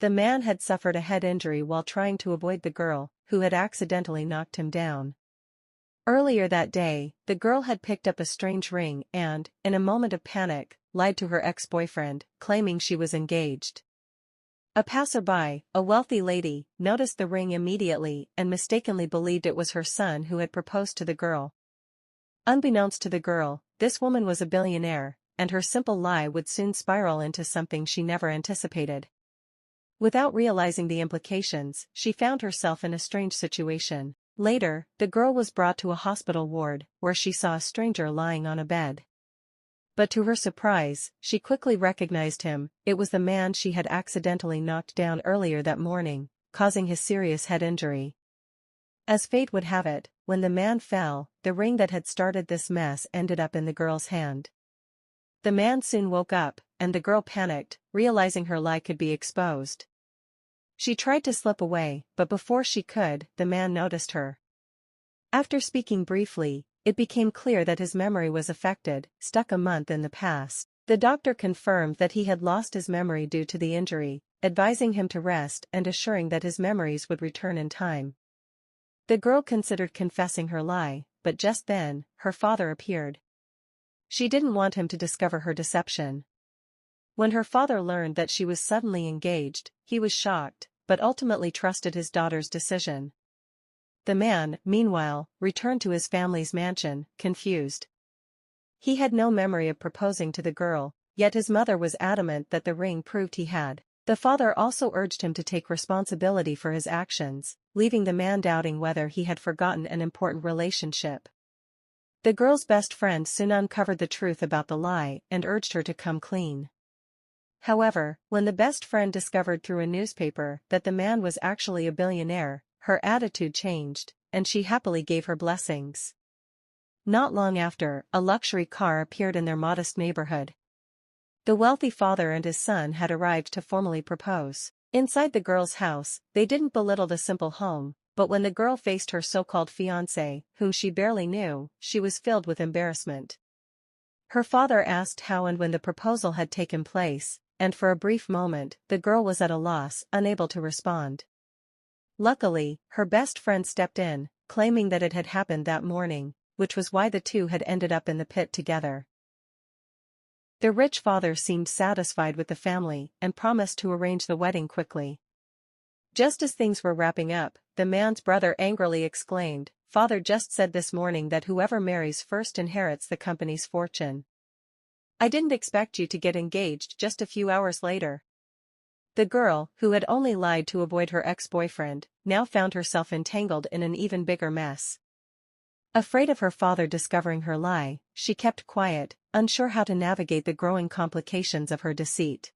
The man had suffered a head injury while trying to avoid the girl, who had accidentally knocked him down. Earlier that day, the girl had picked up a strange ring and, in a moment of panic, lied to her ex-boyfriend, claiming she was engaged. A passerby, a wealthy lady, noticed the ring immediately and mistakenly believed it was her son who had proposed to the girl. Unbeknownst to the girl, this woman was a billionaire, and her simple lie would soon spiral into something she never anticipated. Without realizing the implications, she found herself in a strange situation. Later, the girl was brought to a hospital ward, where she saw a stranger lying on a bed. But to her surprise, she quickly recognized him. It was the man she had accidentally knocked down earlier that morning, causing his serious head injury. As fate would have it, when the man fell, the ring that had started this mess ended up in the girl's hand. The man soon woke up, and the girl panicked, realizing her lie could be exposed. She tried to slip away, but before she could, the man noticed her. After speaking briefly, it became clear that his memory was affected, stuck a month in the past. The doctor confirmed that he had lost his memory due to the injury, advising him to rest and assuring that his memories would return in time. The girl considered confessing her lie, but just then, her father appeared. She didn't want him to discover her deception. When her father learned that she was suddenly engaged, he was shocked, but ultimately trusted his daughter's decision. The man, meanwhile, returned to his family's mansion, confused. He had no memory of proposing to the girl, yet his mother was adamant that the ring proved he had. The father also urged him to take responsibility for his actions, leaving the man doubting whether he had forgotten an important relationship. The girl's best friend soon uncovered the truth about the lie and urged her to come clean. However, when the best friend discovered through a newspaper that the man was actually a billionaire, her attitude changed, and she happily gave her blessings. Not long after, a luxury car appeared in their modest neighborhood. The wealthy father and his son had arrived to formally propose. Inside the girl's house, they didn't belittle the simple home, but when the girl faced her so-called fiancé, whom she barely knew, she was filled with embarrassment. Her father asked how and when the proposal had taken place, and for a brief moment, the girl was at a loss, unable to respond. Luckily, her best friend stepped in, claiming that it had happened that morning, which was why the two had ended up in the pit together. The rich father seemed satisfied with the family and promised to arrange the wedding quickly. Just as things were wrapping up, the man's brother angrily exclaimed, "Father just said this morning that whoever marries first inherits the company's fortune. I didn't expect you to get engaged just a few hours later." The girl, who had only lied to avoid her ex-boyfriend, now found herself entangled in an even bigger mess. Afraid of her father discovering her lie, she kept quiet, unsure how to navigate the growing complications of her deceit.